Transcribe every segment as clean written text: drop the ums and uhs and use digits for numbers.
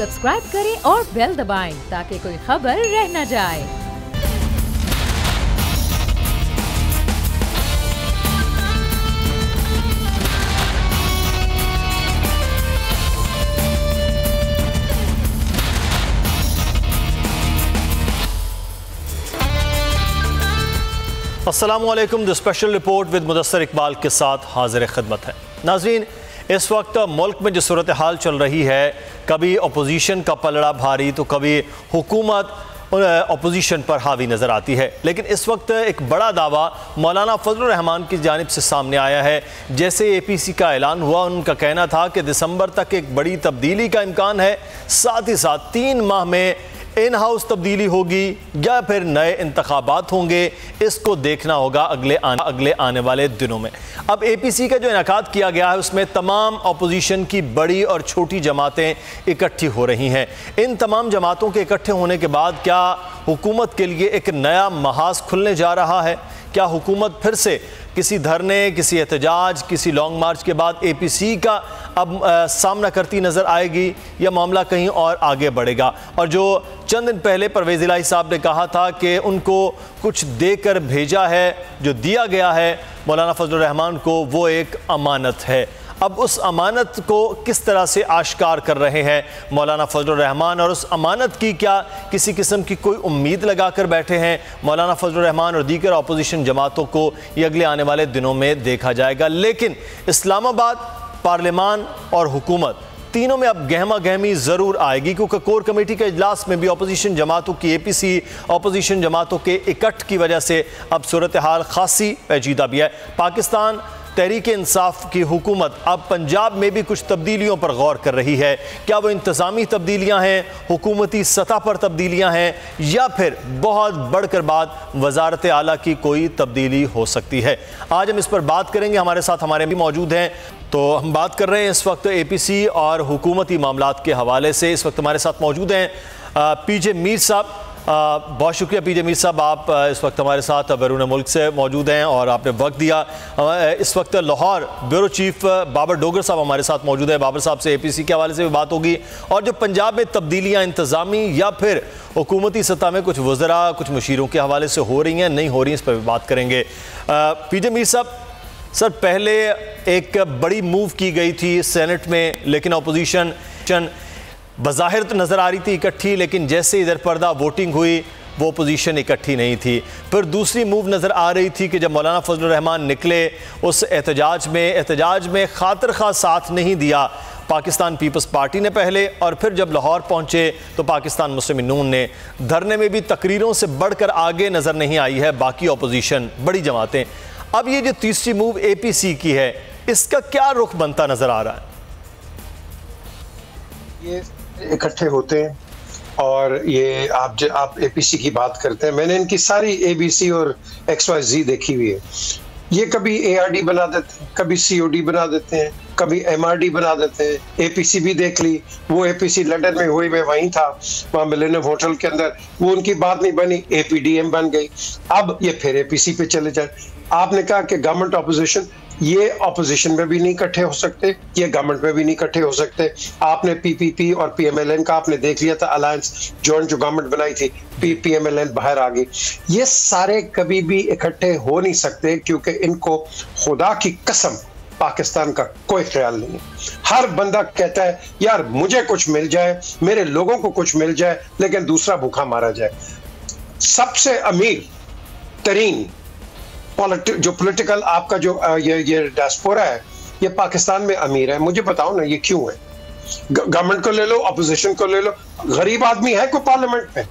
Subscribe करें और bell दबाएं ताकि कोई खबर रह न जाए। अस्सलामुअलैकुम। The special report with Mudassar Iqbal के साथ हाजिर खिदमत है। नाज़रीन, इस वक्त मुल्क में जो सूरत हाल चल रही है, कभी अपोजिशन का पलड़ा भारी तो कभी हुकूमत अपोजिशन पर हावी नज़र आती है। लेकिन इस वक्त एक बड़ा दावा मौलाना फजलुर रहमान की जानिब से सामने आया है। जैसे APC का ऐलान हुआ, उनका कहना था कि दिसंबर तक एक बड़ी तब्दीली का इम्कान है, साथ ही साथ 3 माह में इन हाउस तब्दीली होगी या फिर नए इंतखाबात होंगे, इसको देखना होगा अगले आने वाले दिनों में। अब APC का जो इनेकाद किया गया है उसमें तमाम अपोजिशन की बड़ी और छोटी जमातें इकट्ठी हो रही हैं। इन तमाम जमातों के इकट्ठे होने के बाद क्या हुकूमत के लिए एक नया महाज खुलने जा रहा है? क्या हुकूमत फिर से किसी धरने, किसी एहतजाज, किसी लॉन्ग मार्च के बाद APC का अब सामना करती नज़र आएगी या मामला कहीं और आगे बढ़ेगा? और जो चंद दिन पहले परवेज़ इलाही साहब ने कहा था कि उनको कुछ देकर भेजा है, जो दिया गया है मौलाना फजलुर रहमान को, वो एक अमानत है। अब उस अमानत को किस तरह से आश्कार कर रहे हैं मौलाना फजलुर रहमान, और उस अमानत की क्या किसी किस्म की कोई उम्मीद लगा कर बैठे हैं मौलाना फजलुर रहमान और दीगर अपोजिशन जमातों को, ये अगले आने वाले दिनों में देखा जाएगा। लेकिन इस्लामाबाद, पार्लियामान और हुकूमत तीनों में अब गहमा गहमी ज़रूर आएगी, क्योंकि कोर कमेटी के इजलास में भी अपोजिशन जमातों की APC अपोजिशन जमातों के इकट्ठ की वजह से अब सूरत हाल खासी पेचीदा भी है। पाकिस्तान तहरीक इंसाफ की हुकूमत अब पंजाब में भी कुछ तब्दीलियों पर गौर कर रही है। क्या वो इंतज़ामी तब्दीलियाँ हैं, हुकूमती सतह पर तब्दीलियाँ हैं, या फिर बहुत बढ़कर बात वजारत आला की कोई तब्दीली हो सकती है? आज हम इस पर बात करेंगे। हमारे साथ हमारे भी मौजूद हैं। तो हम बात कर रहे हैं इस वक्त APC और हुकूमती मामलात के हवाले से। इस वक्त हमारे साथ मौजूद हैं PJ मीर साहब। बहुत शुक्रिया PJ मीर साहब, आप इस वक्त हमारे साथ बैरून मुल्क से मौजूद हैं और आपने वक्त दिया। इस वक्त लाहौर ब्यूरो चीफ बाबर डोगर साहब हमारे साथ मौजूद है। बाबर साहब से APC के हवाले से भी बात होगी, और जो पंजाब में तब्दीलियाँ इंतज़ामी या फिर हुकूमती सतह में कुछ वज़रा, कुछ मुशीरों के हवाले से हो रही हैं, नहीं हो रही, इस पर भी बात करेंगे। PJ मीर साहब, सर, पहले एक बड़ी मूव की गई थी सेनेट में, लेकिन अपोजिशन बज़ाहिर तो नज़र आ रही थी इकट्ठी, लेकिन जैसे इधर पर्दा वोटिंग हुई वो पोजीशन इकट्ठी नहीं थी। फिर दूसरी मूव नज़र आ रही थी कि जब मौलाना फजलुर रहमान निकले उस एहतजाज में खातिर खा साथ नहीं दिया पाकिस्तान पीपल्स पार्टी ने पहले, और फिर जब लाहौर पहुंचे तो पाकिस्तान मुस्लिम नून ने। धरने में भी तकरीरों से बढ़कर आगे नज़र नहीं आई है बाकी अपोजिशन बड़ी जमातें। अब ये जो तीसरी मूव APC की है, इसका क्या रुख बनता नज़र आ रहा है? ये इकट्ठे होते हैं और ये आप APC की बात करते हैं। मैंने इनकी सारी ABC और XYZ देखी हुई है। ये कभी ARD बना देते हैं, कभी COD बना देते हैं, कभी MRD बना देते हैं। APC भी देख ली, वो APC लंदन में हुई, मैं वहीं था, वहाँ मिलेनियम होटल के अंदर, वो उनकी बात नहीं बनी, APDM बन गई। अब ये फिर APC पे चले जाए। आपने कहा कि गवर्नमेंट अपोजिशन, ये अपोजिशन में भी नहीं इकट्ठे हो सकते, ये गवर्नमेंट में भी नहीं इकट्ठे हो सकते। आपने PPP और PMLN का आपने देख लिया था, अलायंस जॉइंट जो गवर्नमेंट बनाई थी, PMLN बाहर आ गई। ये सारे कभी भी इकट्ठे हो नहीं सकते, क्योंकि इनको खुदा की कसम पाकिस्तान का कोई ख्याल नहीं है। हर बंदा कहता है यार मुझे कुछ मिल जाए, मेरे लोगों को कुछ मिल जाए, लेकिन दूसरा भूखा मारा जाए। सबसे अमीर तरीन जो पॉलिटिकल आपका जो ये डायस्पोरा है, ये पाकिस्तान में अमीर है। मुझे बताओ ना ये क्यों है? गवर्नमेंट को ले लो, अपोजिशन को ले लो, गरीब आदमी है कोई पार्लियामेंट में?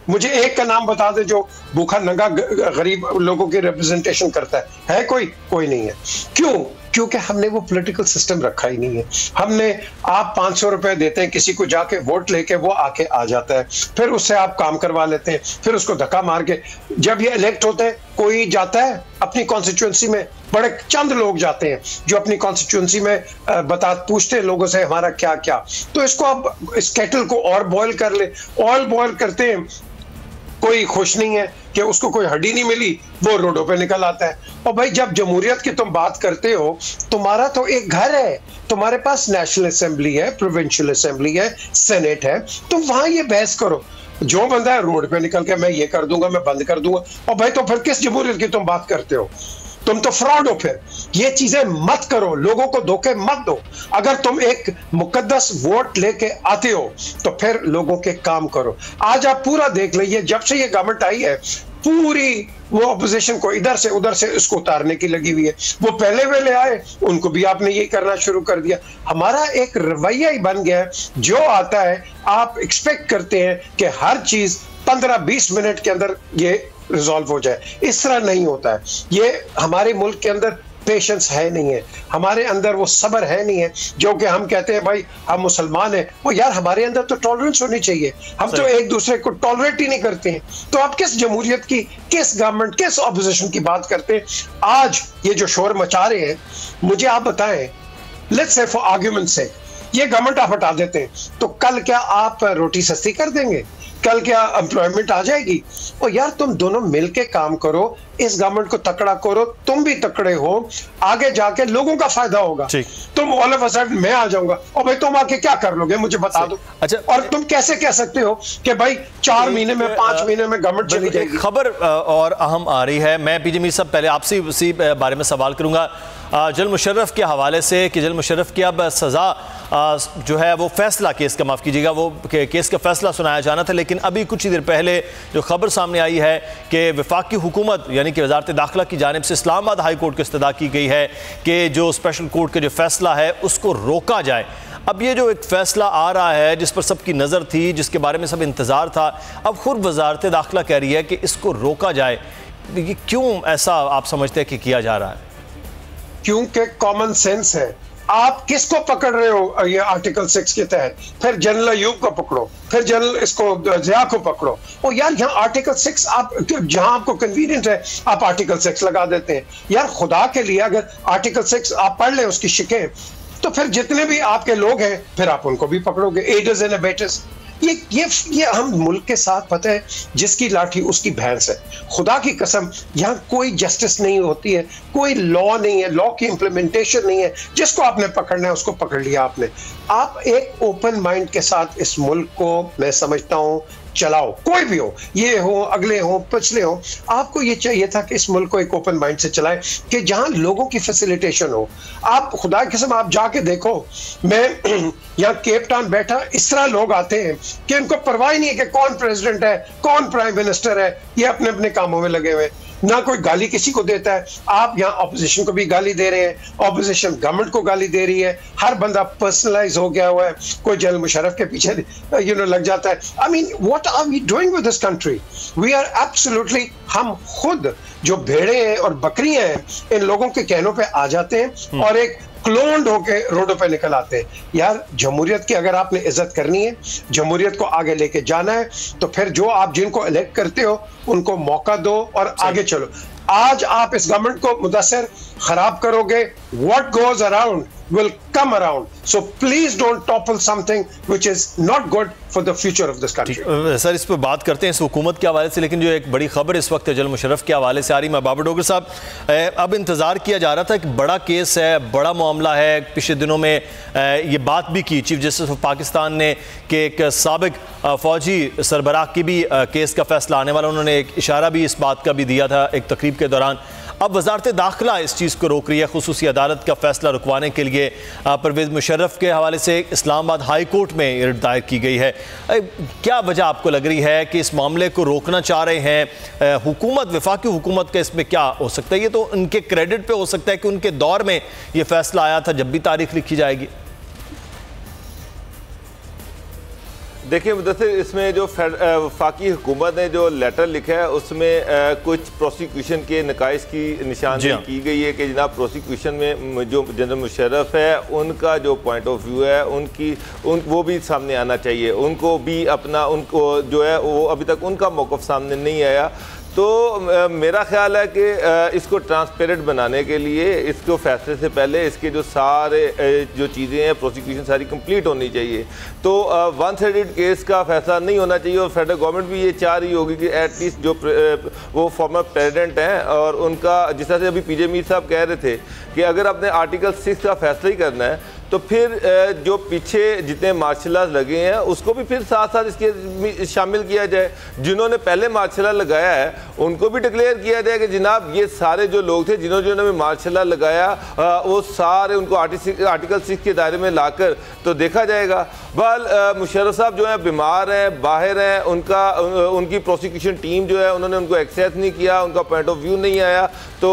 मुझे एक का नाम बता दे जो भूखा नंगा गरीब लोगों की रिप्रेजेंटेशन करता है कोई नहीं है। क्यों? क्योंकि हमने वो पॉलिटिकल सिस्टम रखा ही नहीं है। हमने, आप 500 रुपए देते हैं किसी को, जाके वोट लेके वो आके आ जाता है, फिर उससे आप काम करवा लेते हैं, फिर उसको धक्का मार के जब ये इलेक्ट होते हैं, कोई जाता है अपनी कॉन्स्टिट्यूंसी में, बड़े चंद लोग जाते हैं जो अपनी कॉन्स्टिट्यूंसी में पूछते हैं लोगों से हमारा क्या क्या। तो इसको आप इस केटल को और बॉयल कर ले, ऑयल बॉयल करते हैं कोई खुश नहीं है कि उसको कोई हड्डी नहीं मिली, वो रोडों पे निकल आता है। और भाई जब जमहूरियत की तुम बात करते हो, तुम्हारा तो एक घर है, तुम्हारे पास नेशनल असेंबली है, प्रोविंशियल असेंबली है, सेनेट है, तुम वहां ये बहस करो। जो बंदा है रोड पे निकल के मैं ये कर दूंगा, मैं बंद कर दूंगा, और भाई तो फिर किस जमहूरियत की तुम बात करते हो? तुम तो फ्रॉड हो। फिर ये चीजें मत करो, लोगों को धोखे मत दो। अगर तुम एक मुकद्दस वोट लेके आते हो तो फिर लोगों के काम करो। आज आप पूरा देख लीजिए, जब से ये गवर्नमेंट आई है पूरी वो अपोजिशन को इधर से उसको उतारने की लगी हुई है। वो पहले वेले आए, उनको भी आपने ये करना शुरू कर दिया। हमारा एक रवैया ही बन गया है, जो आता है आप एक्सपेक्ट करते हैं कि हर चीज 15-20 मिनट के अंदर ये रिजॉल्व हो जाए। इस तरह नहीं होता है। ये हमारे मुल्क के अंदर पेशेंस है नहीं है, हमारे अंदर वो सब्र है नहीं है, जो कि हम कहते हैं भाई हम मुसलमान हैं। वो यार हमारे अंदर तो टॉलरेंस होनी चाहिए। हम तो एक दूसरे को टॉलरेट ही नहीं करते हैं। तो आप किस जमहूरियत की, किस गवर्नमेंट, किस ऑपोजिशन की बात करते हैं? आज ये जो शोर मचा रहे हैं, मुझे आप बताएं, लेट्स से फॉर आर्गुमेंट से ये गवर्नमेंट आप हटा देते हैं तो कल क्या आप रोटी सस्ती कर देंगे? कल क्या एम्प्लॉयमेंट आ जाएगी? और यार तुम दोनों मिलके काम करो, इस गवर्नमेंट को तकड़ा करो, तुम भी तकड़े हो, आगे जाके लोगों का फायदा होगा। तुम ऑल ऑफ अ सडन मैं आ जाऊंगा और भाई तुम आके क्या कर लोगे मुझे बता दो। अच्छा, और तुम कैसे कह सकते हो कि भाई 4 महीने में 5 महीने में गवर्नमेंट चली जाएगी? खबर और अहम आ रही है। मैं पीजे मीर साहब पहले आपसे उसी बारे में सवाल करूंगा जनरल मुशर्रफ के हवाले से कि जनरल मुशर्रफ की अब सज़ा जो है वो फैसला केस का, माफ़ कीजिएगा, वो केस का फैसला सुनाया जाना था, लेकिन अभी कुछ ही देर पहले जो खबर सामने आई है कि वफाकी हुकूमत यानी कि वजारत दाखिला की जानिब से इस्लामाबाद हाई कोर्ट को इस्तदा की गई है कि जो स्पेशल कोर्ट का जो फैसला है उसको रोका जाए। अब ये जो एक फैसला आ रहा है जिस पर सबकी नज़र थी, जिसके बारे में सब इंतज़ार था, अब खुद वजारत दाखिला कह रही है कि इसको रोका जाए। ये क्यों ऐसा आप समझते हैं कि किया जा रहा है? क्योंकि कॉमन सेंस है। आप किसको पकड़ रहे हो ये आर्टिकल 6 के तहत? फिर जनरल अयूब को पकड़ो, फिर जनरल इसको ज़िया को पकड़ो। और यार यहाँ आर्टिकल 6 आप जहां आपको कन्वीनियंट है आप आर्टिकल 6 लगा देते हैं। यार खुदा के लिए अगर आर्टिकल 6 आप पढ़ लें उसकी शिकें, तो फिर जितने भी आपके लोग हैं फिर आप उनको भी पकड़ोगे, एडर्स एंड अबेटर्स। ये हम मुल्क के साथ, पता है, जिसकी लाठी उसकी भैंस है। खुदा की कसम यहाँ कोई जस्टिस नहीं होती है, कोई लॉ नहीं है, लॉ की इंप्लीमेंटेशन नहीं है। जिसको आपने पकड़ना है उसको पकड़ लिया आपने। आप एक ओपन माइंड के साथ इस मुल्क को, मैं समझता हूँ, चलाओ। कोई भी हो, ये हो, अगले हो, पिछले हो, आपको ये चाहिए था कि इस मुल्क को एक ओपन माइंड से चलाएं कि जहां लोगों की फैसिलिटेशन हो। आप खुदा की कसम आप जाके देखो, मैं यहाँ केप टाउन बैठा, इस तरह लोग आते हैं कि इनको परवाह नहीं है कि कौन प्रेसिडेंट है, कौन प्राइम मिनिस्टर है, ये अपने अपने कामों में लगे हुए, ना कोई गाली किसी को देता है। आप यहाँ ऑपोजिशन को भी गाली दे रहे हैं, ऑपोजिशन गवर्नमेंट को गाली दे रही है, हर बंदा पर्सनलाइज हो गया हुआ है, कोई जनरल मुशर्रफ के पीछे लग जाता है। I mean what are we doing with this country? We are absolutely, हम खुद जो भेड़े हैं और बकरियां हैं इन लोगों के कहनों पे आ जाते हैं और एक क्लोन्ड होके रोडों पे निकल आते हैं। यार जमहूरियत की अगर आपने इज्जत करनी है, जमहूरियत को आगे लेके जाना है, तो फिर जो आप जिनको इलेक्ट करते हो उनको मौका दो और आगे चलो। आज आप इस गवर्नमेंट को मुदस्सिर खराब करोगे, what goes around will come around, so please don't topple something which is not good for the future of this country. Sir इस पर बात करते हैं इस हुकूमत के हवाले से, लेकिन जो एक बड़ी खबर इस वक्त जनरल मुशर्रफ के हवाले से आ रही है। बाबर डोगर साहब, अब इंतज़ार किया जा रहा था, एक बड़ा केस है, बड़ा मामला है। पिछले दिनों में ये बात भी की चीफ जस्टिस ऑफ पाकिस्तान ने कि एक साबिक फौजी सरबराह की भी केस का फैसला आने वाला, उन्होंने एक इशारा भी इस बात का भी दिया था एक तकरीब के दौरान। अब वजारत दाखिला इस चीज़ को रोक रही है, खुसूसी अदालत का फैसला रुकवाने के लिए परवेज़ मुशर्रफ के हवाले से इस्लामाबाद हाई कोर्ट में रिट दायर की गई है। क्या वजह आपको लग रही है कि इस मामले को रोकना चाह रहे हैं हुकूमत, वफाकी हुकूमत का इसमें क्या हो सकता है? ये तो उनके क्रेडिट पे हो सकता है कि उनके दौर में ये फैसला आया था, जब भी तारीख लिखी जाएगी। देखिए मुदस्सिर, इसमें जो वफाकी हुकूमत ने जो लेटर लिखा है उसमें कुछ प्रोसिक्यूशन के नकाइस की निशानदेही की गई है कि जनाब प्रोसिक्यूशन में जो जनरल मुशर्रफ है उनका जो पॉइंट ऑफ व्यू है वो भी सामने आना चाहिए, उनको भी अपना, उनको जो है वो अभी तक उनका मौक़िफ़ सामने नहीं आया। तो मेरा ख्याल है कि इसको ट्रांसपेरेंट बनाने के लिए इसको फैसले से पहले इसके जो सारे जो चीज़ें हैं प्रोसिक्यूशन सारी कंप्लीट होनी चाहिए। तो वन साइडेड केस का फैसला नहीं होना चाहिए और फेडरल गवर्नमेंट भी ये चाह रही होगी कि एटलीस्ट जो वो फॉर्मर प्रेसिडेंट हैं और उनका, जिस तरह से अभी पीजे मीर साहब कह रहे थे कि अगर आपने आर्टिकल 6 का फैसला ही करना है तो फिर जो पीछे जितने मार्शल लॉ लगे हैं उसको भी फिर साथ साथ इसके शामिल किया जाए। जिन्होंने पहले मार्शल लॉ लगाया है उनको भी डिक्लेयर किया जाए कि जनाब ये सारे जो लोग थे जिन्होंने भी मार्शल लॉ लगाया वो सारे उनको आर्टिकल 6 के दायरे में लाकर तो देखा जाएगा। बहरहाल मुशर्रफ साहब जो है बीमार हैं, बाहर हैं, उनकी प्रोसिक्यूशन टीम जो है उन्होंने उनको एक्सेस नहीं किया, उनका पॉइंट ऑफ व्यू नहीं आया। तो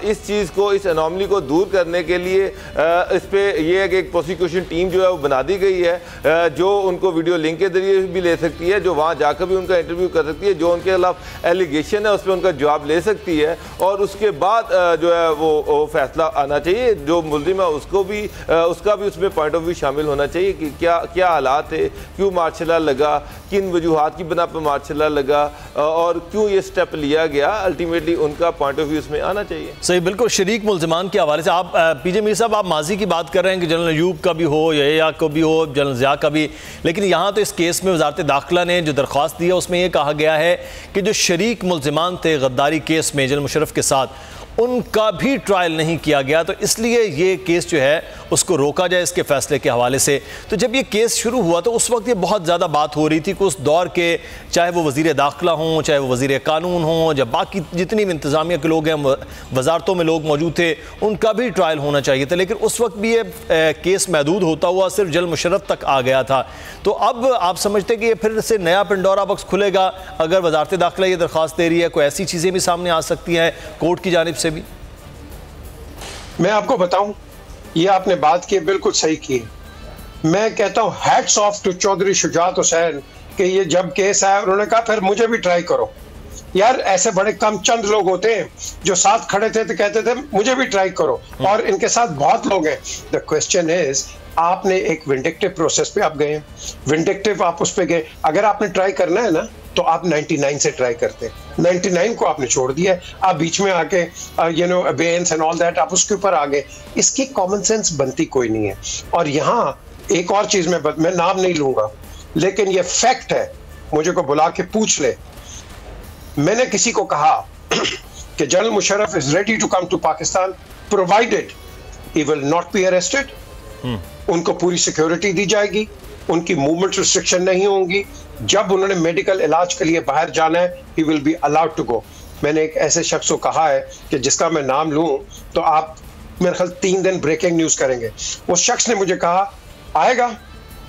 इस चीज़ को, इस एनॉमली को दूर करने के लिए इस पर ये है कि एक प्रोसिक्यूशन टीम जो है वो बना दी गई है जो उनको वीडियो लिंक के जरिए भी ले सकती है, जो वहाँ जाकर भी उनका इंटरव्यू कर सकती है, जो उनके खिलाफ एलिगेशन है उस पर उनका जवाब ले सकती है और उसके बाद जो है वो फैसला आना चाहिए। जो मुलजिम है उसको भी उसका भी उसमें पॉइंट ऑफ व्यू शामिल होना चाहिए कि क्या हालात है, क्यों मार्शल लॉ लगा, किन वजूहात की बिना पर मार्शल लॉ लगा और क्यों ये स्टेप लिया गया। अल्टीमेटली उनका पॉइंट ऑफ व्यू इसमें आना चाहिए। सही, बिल्कुल। शरीक मुल्जिमान के हवाले से आप पीजे मीर साहब, आप माजी की बात कर रहे हैं कि जनरल अयूब का भी हो या को भी हो, जनरल ज़िया का भी, लेकिन यहाँ तो इस केस में वजारत दाखिला ने जो दरख्वास्त दी है उसमें यह कहा गया है कि जो शरीक मुल्जिमान थे गद्दारी केस में जनरल मुशर्रफ के साथ, उनका भी ट्रायल नहीं किया गया, तो इसलिए ये केस जो है उसको रोका जाए इसके फैसले के हवाले से। तो जब ये केस शुरू हुआ तो उस वक्त ये बहुत ज़्यादा बात हो रही थी कि उस दौर के, चाहे वो वज़ीर दाखिला हों, चाहे वो वज़ीर कानून हों, जब बाकी जितनी भी इंतज़ामिया के लोग हैं, वजारतों में लोग मौजूद थे, उनका भी ट्रायल होना चाहिए था। लेकिन उस वक्त भी ये केस महदूद होता हुआ सिर्फ जनरल मुशर्रफ तक आ गया था। तो अब आप समझते कि ये फिर से नया पिंडोरा बॉक्स खुलेगा अगर वजारत दाखिला ये दरख्वास्त दे रही है, कोई ऐसी चीज़ें भी सामने आ सकती हैं कोर्ट की जानिब से भी? मैं आपको बताऊं, ये आपने बात की बिल्कुल सही की। मैं कहता हूं hats off to Chaudhry Shujaat Hussain कि ये जब केस आया उन्होंने कहा फिर मुझे भी ट्राई करो। यार ऐसे बड़े कम चंद लोग होते हैं जो साथ खड़े थे तो कहते थे मुझे भी ट्राई करो, और इनके साथ बहुत लोग हैं। द क्वेश्चन इज, आपने एक विंडिक्टिव प्रोसेस पे आप गए, विंडिक्टिव आप उस पे गए। अगर आपने ट्राई करना है ना तो आप 99 से ट्राई करते, 99 को आपने छोड़ दिया, आप बीच में आके you know abeyance and all that आप उसके ऊपर आ गए। इसकी कॉमन सेंस बनती कोई नहीं है। और यहाँ एक और चीज मैं नाम नहीं लूंगा लेकिन ये फैक्ट है, मुझे को बुला के पूछ ले। मैंने किसी को कहा कि general Musharraf is ready to come to Pakistan provided he will not be arrested, उनको पूरी सिक्योरिटी दी जाएगी, उनकी मूवमेंट रिस्ट्रिक्शन नहीं होंगी, जब उन्होंने मेडिकल इलाज के लिए बाहर जाना है he will be allowed to go. मैंने एक ऐसे शख्स को कहा है कि जिसका मैं नाम लूं तो आप मेरे ख्याल 3 दिन ब्रेकिंग न्यूज करेंगे। वो शख्स ने मुझे कहा आएगा,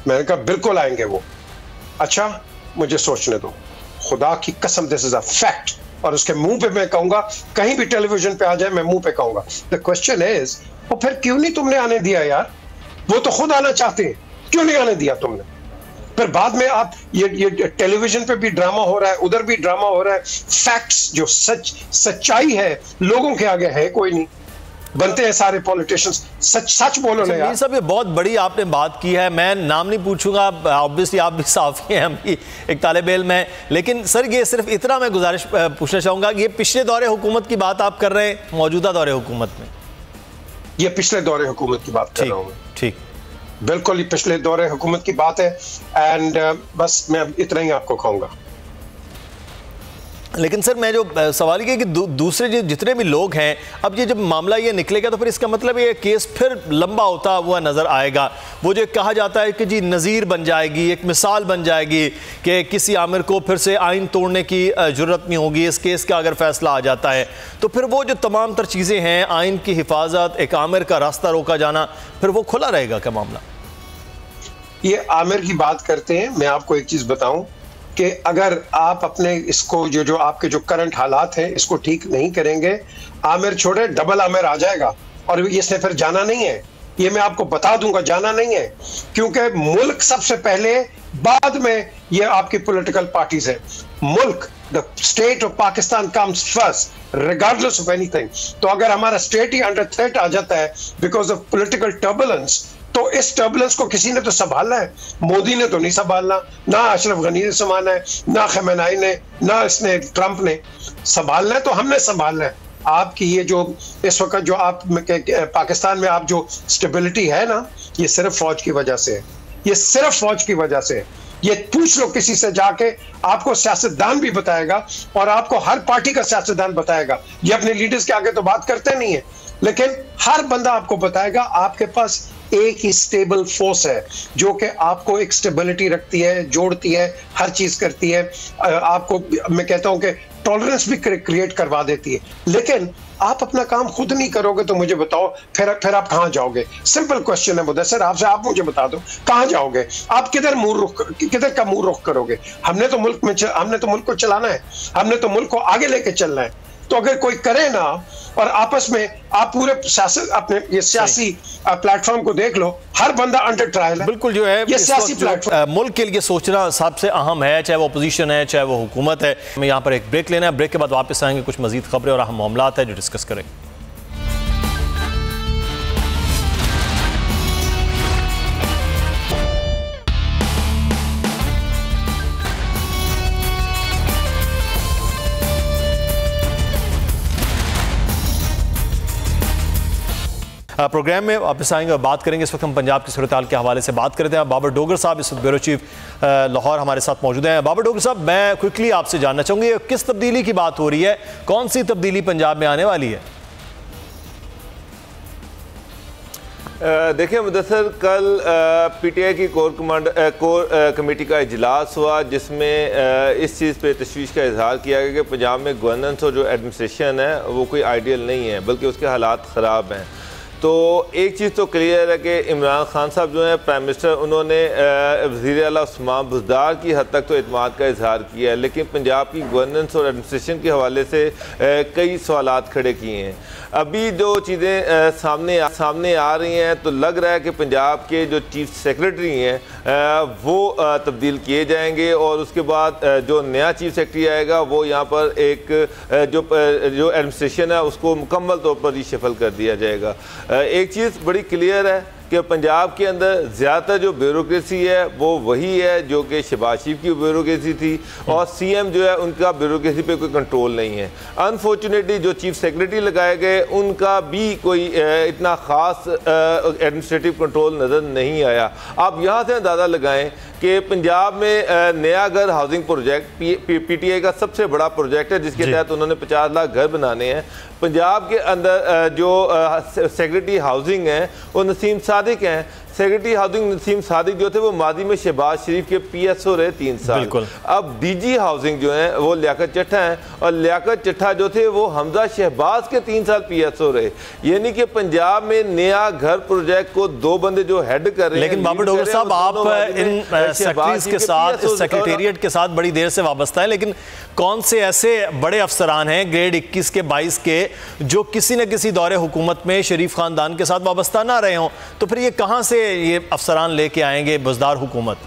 मैंने कहा बिल्कुल आएंगे वो। अच्छा मुझे सोचने दो, खुदा की कसम दिस इज अ फैक्ट, और उसके मुंह पे मैं कहूंगा, कहीं भी टेलीविजन पे आ जाए मैं मुंह पे कहूंगा। द क्वेश्चन इज, वो फिर क्यों नहीं तुमने आने दिया यार? वो तो खुद आना चाहते हैं, क्यों नहीं आने दिया तुमने? फिर बाद में आप ये टेलीविजन पे भी ड्रामा हो रहा है, उधर भी ड्रामा हो रहा है। फैक्ट्स जो सच्चाई है लोगों के आगे है कोई नहीं, बनते हैं सारे पॉलिटिशियंस। सच बोलो ना यार। सब ये बहुत बड़ी आपने बात की है, मैं नाम नहीं पूछूंगा, ऑब्वियसली आप भी साफी हैं, हम भी एक तालिब इल्म हैं, लेकिन सर ये सिर्फ इतना मैं गुजारिश पूछना चाहूंगा, ये पिछले दौरे हुकूमत की बात आप कर रहे हैं, मौजूदा दौरे हुकूमत में? ये पिछले दौरे हुकूमत की बात कर रहा हूँ। ठीक, बिल्कुल, ये पिछले दौरे हुकूमत की बात है। एंड बस मैं इतना ही आपको कहूँगा। लेकिन सर मैं जो सवाल ये कि दूसरे जो जितने भी लोग हैं, अब ये जब मामला ये निकलेगा तो फिर इसका मतलब ये केस फिर लंबा होता हुआ नज़र आएगा। वो जो कहा जाता है कि जी नज़ीर बन जाएगी, एक मिसाल बन जाएगी कि किसी आमिर को फिर से आइन तोड़ने की ज़रूरत नहीं होगी इस केस का अगर फैसला आ जाता है, तो फिर वो जो तमाम तर चीज़ें हैं, आइन की हिफाजत, एक आमिर का रास्ता रोका जाना, फिर वो खुला रहेगा क्या मामला? ये आमिर की बात करते हैं, मैं आपको एक चीज़ बताऊँ कि अगर आप अपने इसको जो आपके जो करंट हालात हैं इसको ठीक नहीं करेंगे, आमिर छोड़े डबल आमिर आ जाएगा और इसने फिर जाना नहीं है। ये मैं आपको बता दूंगा, जाना नहीं है, क्योंकि मुल्क सबसे पहले, बाद में ये आपकी पॉलिटिकल पार्टीज है। मुल्क, the state of Pakistan comes first regardless of anything. तो अगर हमारा स्टेट ही अंडर थ्रेट आ जाता है बिकॉज ऑफ पॉलिटिकल टर्बुलेंस, तो इस टर्बुलेंस को किसी ने तो संभालना है, मोदी ने तो नहीं संभालना, ना अशरफ गनी ने संभालना है, ना खमेनाई ने, ना इसने ट्रंप ने संभालना है, तो हमने संभालना है। आपकी ये जो इस वक्त जो आप पाकिस्तान में आप जो स्टेबिलिटी है ना, ये सिर्फ फौज की वजह से है, ये सिर्फ फौज की वजह से है। ये पूछ लो किसी से जाके, आपको सियासतदान भी बताएगा और आपको हर पार्टी का सियासतदान बताएगा। ये अपने लीडर्स के आगे तो बात करते नहीं है, लेकिन हर बंदा आपको बताएगा आपके पास एक ही स्टेबल फोर्स है जो कि आपको एक स्टेबिलिटी रखती है, जोड़ती है, हर चीज करती है, आपको मैं कहता हूं कि टॉलरेंस भी क्रिएट करवा देती है। लेकिन आप अपना काम खुद नहीं करोगे तो मुझे बताओ फिर आप कहां जाओगे? सिंपल क्वेश्चन है मुदस्सिर, आपसे आप मुझे बता दो कहां जाओगे? आप किधर का मुंह रुख करोगे? हमने तो मुल्क को चलाना है, हमने तो मुल्क को आगे लेके चलना है। तो अगर कोई करे ना और आपस में आप पूरे सियासत अपने ये सियासी प्लेटफॉर्म को देख लो, हर बंदा अंडर ट्रायल है। बिल्कुल जो है ये सियासी प्लेटफॉर्म मुल्क के लिए सोचना सबसे अहम है, चाहे वो अपोजिशन है चाहे वो हुकूमत है। हमें यहाँ पर एक ब्रेक लेना है, ब्रेक के बाद वापस आएंगे, कुछ मजीद खबरें और अहम मामलात है जो डिस्कस करेंगे। प्रोग्राम में वापस आएंगे और बात करेंगे। इस वक्त हम पंजाब की सूरत हाल के हवाले से बात करते हैं। बाबर डोगर साहब इस वक्त ब्यूरो चीफ लाहौर हमारे साथ मौजूद हैं। बाबर डोगर साहब, मैं क्विकली आपसे जानना चाहूँगी किस तब्दीली की बात हो रही है, कौन सी तब्दीली पंजाब में आने वाली है? देखिए मुदस्सिर, कल पीटीआई की कोर कमेटी का इजलास हुआ जिसमें इस चीज़ पे तशवीश का इजहार किया गया कि पंजाब में गवर्नेंस और जो एडमिनिस्ट्रेशन है वो कोई आइडियल नहीं है, बल्कि उसके हालात ख़राब हैं। तो एक चीज़ तो क्लियर है कि इमरान खान साहब जो हैं प्राइम मिनिस्टर, उन्होंने वज़ीर आला उस्मान बुज़दार की हद तक तो एतमाद का इजहार किया है, लेकिन पंजाब की गवर्नेंस और एडमिनिस्ट्रेशन के हवाले से कई सवालात खड़े किए हैं। अभी जो चीज़ें सामने आ रही हैं तो लग रहा है कि पंजाब के जो चीफ सेक्रेटरी हैं वो तब्दील किए जाएंगे और उसके बाद जो नया चीफ सेक्रेटरी आएगा वो यहाँ पर एक जो एडमिनिस्ट्रेशन है उसको मुकम्मल तौर पर रीशफल कर दिया जाएगा। एक चीज़ बड़ी क्लियर है कि पंजाब के अंदर ज़्यादातर जो ब्यूरोक्रेसी है वो वही है जो कि शहबाज शरीफ की ब्यूरोक्रेसी थी, और सीएम जो है उनका ब्यूरोक्रेसी पे कोई कंट्रोल नहीं है। अनफॉर्चुनेटली जो चीफ सेक्रेटरी लगाए गए उनका भी कोई इतना ख़ास एडमिनिस्ट्रेटिव कंट्रोल नज़र नहीं आया। आप यहाँ से अंदाज़ा लगाएं कि पंजाब में नया घर हाउसिंग प्रोजेक्ट पीटीआई का सबसे बड़ा प्रोजेक्ट है जिसके तहत उन्होंने 50 लाख घर बनाने हैं। पंजाब के अंदर जो सेक्रेटरी हाउसिंग है वो नसीम सादिक हैं। सेक्रेटरी हाउसिंग नसीम सादिक जो थे वो मादी में शहबाज शरीफ के पीएसओ रहे 3 साल। अब डीजी हाउसिंग जो है वो लियाकत चट्टा हैं, और लियाकत चट्टा जो थे वो हमजा शहबाज के 3 साल पीएसओ रहे। यानी कि पंजाब में नया घर प्रोजेक्ट को 2 बंदे जो हेड कर रहे हैं। लेकिन बाबर डोगर साहब, आप इन सेक्रेटरीज के साथ, इस सेक्रेटेरिएट के साथ बड़ी देर से वाबस्ता है, लेकिन कौन से ऐसे बड़े अफसरान हैं ग्रेड 21 के 22 के जो किसी न किसी दौरे हुकूमत में शरीफ खानदान के साथ वाबस्ता ना रहे हों? तो फिर ये कहाँ से ये अफसरान लेके आएंगे बुज़दार हुकूमत?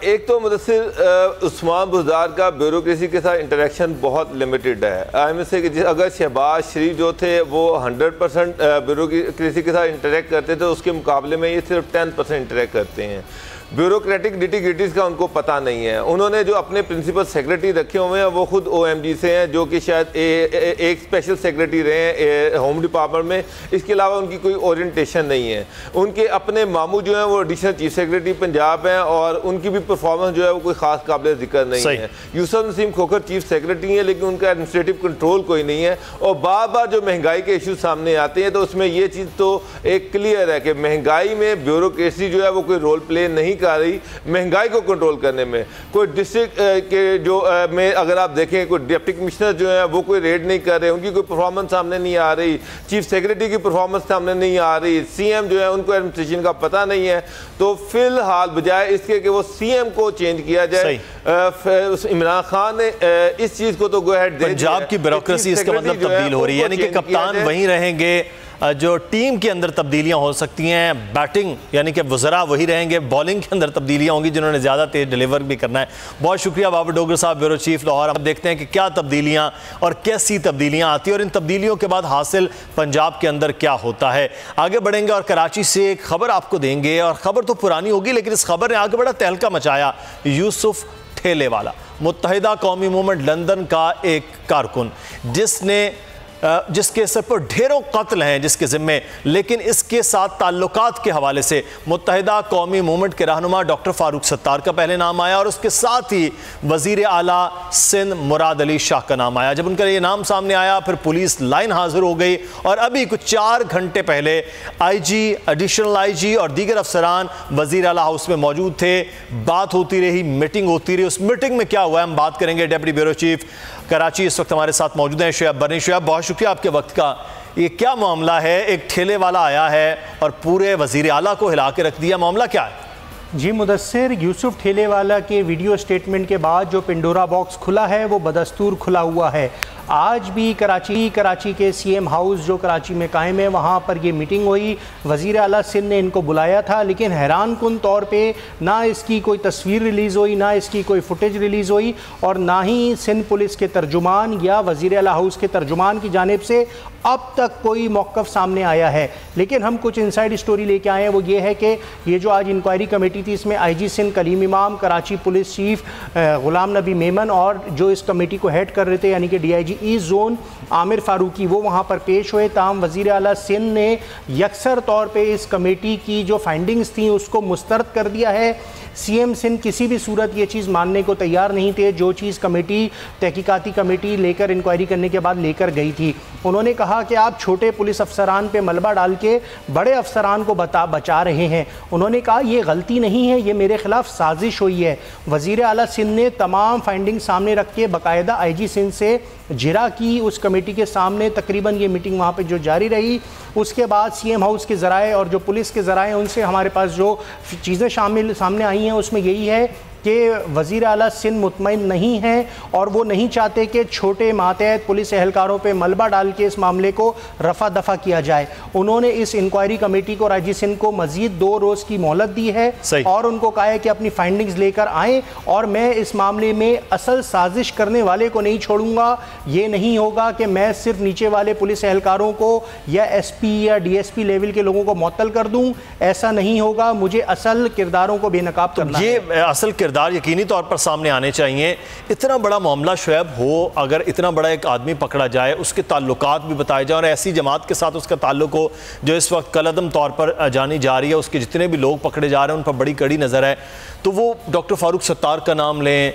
एक तो मुदस्सिर उस्मान बुज़दार का ब्यूरोक्रेसी के साथ इंटरेक्शन बहुत लिमिटेड है। आई से कि अगर शहबाज शरीफ जो थे वो 100% ब्यूरोक्रेसी के साथ इंटरेक्ट करते थे, उसके मुकाबले में ये सिर्फ 10% इंटरेक्ट करते हैं। ब्यूरोक्रेटिक निटी-ग्रिटीज़ का उनको पता नहीं है। उन्होंने जो अपने प्रिंसिपल सेक्रेटरी रखे हुए हैं वो खुद OMG से हैं, जो कि शायद एक स्पेशल सेक्रेटरी रहे हैं होम डिपार्टमेंट में। इसके अलावा उनकी कोई ओरिएंटेशन नहीं है। उनके अपने मामू जो हैं वो एडिशनल चीफ सेक्रेटरी पंजाब हैं, और उनकी भी परफॉर्मेंस जो है वो कोई खास काबिल जिक्र नहीं है। यूसुफ नसीम खोखर चीफ सेक्रेटरी हैं, लेकिन उनका एडमिनिस्ट्रेटिव कंट्रोल कोई नहीं है। और बार बार जो महंगाई के इशू सामने आते हैं तो उसमें ये चीज़ तो एक क्लियर है कि महंगाई में ब्यूरोक्रेसी जो है वो कोई रोल प्ले नहीं कर रही महंगाई को कंट्रोल करने में। कोई डिस्ट्रिक्ट के जो में अगर आप देखें कोई डिप्टी कमिश्नर जो है वो कोई रेड नहीं कर रहे, उनकी कोई परफॉर्मेंस सामने नहीं आ रही, चीफ सेक्रेटरी की परफॉर्मेंस सामने नहीं आ रही, सीएम जो है उनको एडमिनिस्ट्रेशन का पता नहीं है। तो फिलहाल बजाय इसके कि वो सीएम को चेंज किया जाए, इमरान खान ने इस चीज को तो गो अहेड दे दिया। पंजाब की ब्यूरोक्रेसी इसका मतलब तब्दील हो रही है, यानी कि कप्तान वहीं रहेंगे, जो टीम के अंदर तब्दीलियां हो सकती हैं। बैटिंग यानी कि वज़रा वही रहेंगे, बॉलिंग के अंदर तब्दीलियां होंगी जिन्होंने ज़्यादा तेज डिलीवर भी करना है। बहुत शुक्रिया बाबर डोगर साहब, ब्यूरो चीफ लाहौर। अब देखते हैं कि क्या तब्दीलियां और कैसी तब्दीलियां आती हैं और इन तब्दीलियों के बाद हासिल पंजाब के अंदर क्या होता है। आगे बढ़ेंगे और कराची से एक खबर आपको देंगे, और खबर तो पुरानी होगी लेकिन इस खबर ने आगे बड़ा तहलका मचाया। यूसुफ ठेले वाला, मुत्तहिदा कौमी मूवमेंट लंदन का एक कारकुन जिसके सर पर ढेरों कत्ल हैं जिसके ज़िम्मे, लेकिन इसके साथ ताल्लुकात के हवाले से मुत्तहिदा कौमी मूवमेंट के रहनुमा डॉक्टर फारूक सत्तार का पहले नाम आया और उसके साथ ही वज़ीर आला सिंध मुराद अली शाह का नाम आया। जब उनका ये नाम सामने आया फिर पुलिस लाइन हाजिर हो गई और अभी कुछ 4 घंटे पहले IG, एडिशनल IG और दीगर अफसरान वज़ीर आला हाउस में मौजूद थे। बात होती रही, मीटिंग होती रही। उस मीटिंग में क्या हुआ हम बात करेंगे। डेप्यूटी ब्यूरो चीफ कराची इस वक्त हमारे साथ मौजूद हैं शुएब बरनी। शुएब, बहुत शुक्रिया आपके वक्त का। ये क्या मामला है? एक ठेले वाला आया है और पूरे वज़ीर आला को हिला के रख दिया, मामला क्या है? जी मुदस्सिर, यूसुफ ठेले वाला के वीडियो स्टेटमेंट के बाद जो पिंडोरा बॉक्स खुला है वो बदस्तूर खुला हुआ है। आज भी कराची के CM हाउस जो कराची में कायम है वहाँ पर ये मीटिंग हुई। वज़ीर आला सिंध ने इनको बुलाया था, लेकिन हैरान कुन तौर पे ना इसकी कोई तस्वीर रिलीज़ हुई, ना इसकी कोई फुटेज रिलीज़ हुई और ना ही सिंध पुलिस के तर्जुमान या वज़ीर आला हाउस के तर्जुमान की जानिब से अब तक कोई मौक़िफ़ सामने आया है। लेकिन हम कुछ इनसाइड स्टोरी लेके आए हैं, वो ये है कि ये जो आज इंक्वायरी कमेटी थी इसमें IG सिंध कलीम इमाम, कराची पुलिस चीफ ग़ुलाम नबी मेमन और जो इस कमेटी को हेड कर रहे थे यानी कि DIG east zone Aamir Farooqui वो वहाँ पर पेश हुए। ताहम वज़ीर आला सिंध ने यकसर तौर पे इस कमेटी की जो फाइंडिंग्स थी उसको मुस्तरद कर दिया है। CM सिंध किसी भी सूरत ये चीज़ मानने को तैयार नहीं थे जो चीज़ कमेटी तहकीकाती कमेटी लेकर इंक्वायरी करने के बाद लेकर गई थी। उन्होंने कहा कि आप छोटे पुलिस अफसरान पे मलबा डाल के बड़े अफसरान को बचा रहे हैं। उन्होंने कहा ये गलती नहीं है, ये मेरे खिलाफ साजिश हुई है। वज़ीर आला सिंध ने तमाम फाइंडिंग सामने रख के बाकायदा IG सिंध से जिरा की उस कमेटी के सामने। तकरीबन ये मीटिंग वहाँ पे जो जारी रही, उसके बाद CM हाउस के ज़राए और जो पुलिस के ज़राए उनसे हमारे पास जो चीज़ें सामने आई हैं उसमें यही है कि वज़ीर आला सिंध मुतमईन नहीं है और वो नहीं चाहते कि छोटे मातहत पुलिस एहलकारों पे मलबा डाल के इस मामले को रफ़ा दफ़ा किया जाए। उन्होंने इस इंक्वायरी कमेटी को IG सिंध को मज़ीद 2 रोज़ की मोहलत दी है और उनको कहा है कि अपनी फाइंडिंग्स लेकर आएँ और मैं इस मामले में असल साजिश करने वाले को नहीं छोड़ूंगा। ये नहीं होगा कि मैं सिर्फ नीचे वाले पुलिस एहलकारों को या SP या DSP लेवल के लोगों को मुअत्तल कर दूँ, ऐसा नहीं होगा। मुझे असल किरदारों को बेनकाब करना है। ये असल किरदार यकीनी तौर पर सामने आने चाहिए। इतना बड़ा मामला शुएब हो, अगर इतना बड़ा एक आदमी पकड़ा जाए, उसके ताल्लुकात भी बताए जाए और ऐसी जमात के साथ उसका ताल्लुक हो जो इस वक्त कलअदम तौर पर जानी जा रही है, उसके जितने भी लोग पकड़े जा रहे हैं उन पर बड़ी कड़ी नज़र है, तो वो डॉक्टर फारूक सत्तार का नाम लें,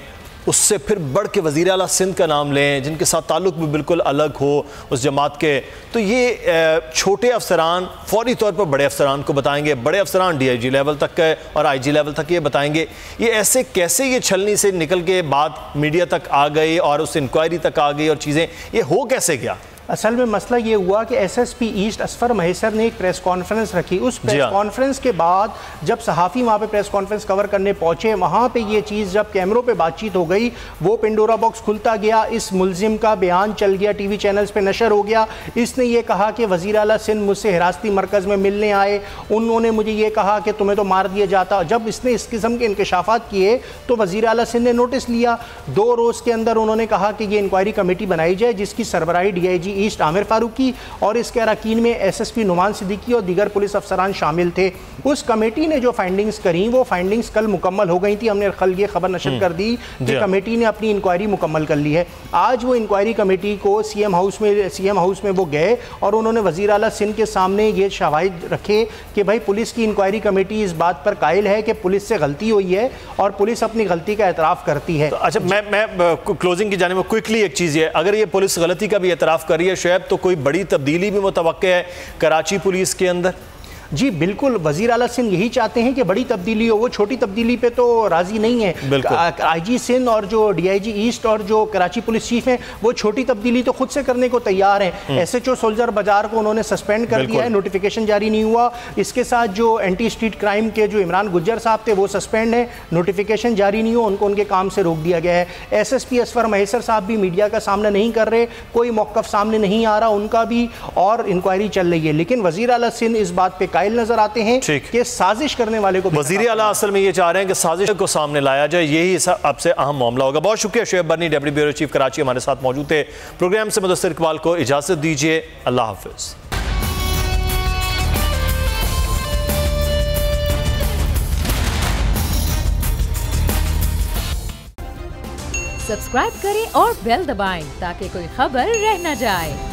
उससे फिर बढ़ के वज़ीर आला सिंध का नाम लें जिनके साथ ताल्लुक भी बिल्कुल अलग हो उस जमात के, तो ये छोटे अफसरान फौरी तौर पर बड़े अफसरान को बताएंगे, बड़े अफसरान DIG लेवल तक के और IG लेवल तक ये बताएंगे। ये ऐसे कैसे ये छलनी से निकल के बात मीडिया तक आ गई और उस इंक्वायरी तक आ गई और चीज़ें ये हो कैसे गया? असल में मसला ये हुआ कि SSP ईस्ट असफर महेसर ने एक प्रेस कॉन्फ्रेंस रखी। उस प्रेस कॉन्फ्रेंस के बाद जब सहाफ़ी वहाँ पे प्रेस कॉन्फ्रेंस कवर करने पहुँचे, वहाँ पे ये चीज़ जब कैमरों पे बातचीत हो गई, वो पिंडोरा बॉक्स खुलता गया, इस मुलजिम का बयान चल गया, TV चैनल्स पे नशर हो गया। इसने ये कहा कि वज़ीर आला सिंध मुझसे हिरासती मरकज़ में मिलने आए, उन्होंने मुझे ये कहा कि तुम्हें तो मार दिया जाता। जब इसने इस किस्म के इंकशाफात किए तो वज़ीर आला सिंध ने नोटिस लिया। 2 रोज़ के अंदर उन्होंने कहा कि ये इंक्वायरी कमेटी बनाई जाए जिसकी सरबराही DIG ईस्ट आमिर फारूकी और इसके अरकान में SSP नुमान सिद्दीकी और दीगर पुलिस अफसरान शामिल थे। उस कमेटी ने जो फाइंडिंग्स करी वो फाइंडिंग्स कल मुकम्मल हो गई थी। हमने कल ये खबर नशर कर दी कि कमेटी ने अपनी इंक्वायरी मुकम्मल कर ली है। आज वो इंक्वायरी कमेटी को CM हाउस में वो गए और उन्होंने वज़ीर आला सिंध के सामने ये शवाहिद रखे कि भाई पुलिस की इंक्वायरी कमेटी इस बात पर कायल है कि पुलिस से गलती हुई है और पुलिस अपनी गलती का एतराफ़ करती है। तो अच्छा, मैं क्लोजिंग की जाने में क्विकली एक चीज़ है, अगर ये पुलिस गलती का भी एतराफ़ कर रही है शुएब, तो कोई बड़ी तब्दीली भी मुतवक्के है कराची पुलिस के अंदर? जी बिल्कुल, वजीर आला सिंध यही चाहते हैं कि बड़ी तब्दीली हो, वो छोटी तब्दीली पे तो राजी नहीं है। आईजी सिंध और जो डीआईजी ईस्ट और जो कराची पुलिस चीफ हैं वो छोटी तब्दीली तो खुद से करने को तैयार हैं। एसएचओ सोल्जर बाजार को उन्होंने सस्पेंड कर दिया है, नोटिफिकेशन जारी नहीं हुआ। इसके साथ जो एंटी स्ट्रीट क्राइम के जो इमरान गुज्जर साहब थे वो सस्पेंड है, नोटिफिकेशन जारी नहीं हुआ, उनको उनके काम से रोक दिया गया है। एसएसपी असफर महेसर साहब भी मीडिया का सामना नहीं कर रहे, कोई मौक़िफ़ सामने नहीं आ रहा उनका भी, और इंक्वायरी चल रही है। लेकिन वज़ीर आला सिंध इस बात पे कायल नजर आते हैं कि साजिश करने वाले को, वज़ीर आला असल में ये चाह रहे हैं कि साजिश को सामने लाया जाए, यही सबसे अहम मामला होगा। बहुत शुक्रिया शुएब बर्नी, डेप्यूटी ब्यूरो चीफ कराची, हमारे साथ मौजूद थे। प्रोग्राम से मुदस्सिर इकबाल को इजाजत दीजिए, अल्लाह हाफिज। सब्सक्राइब करें और बेल दबाएं ताकि कोई खबर रह न जाए।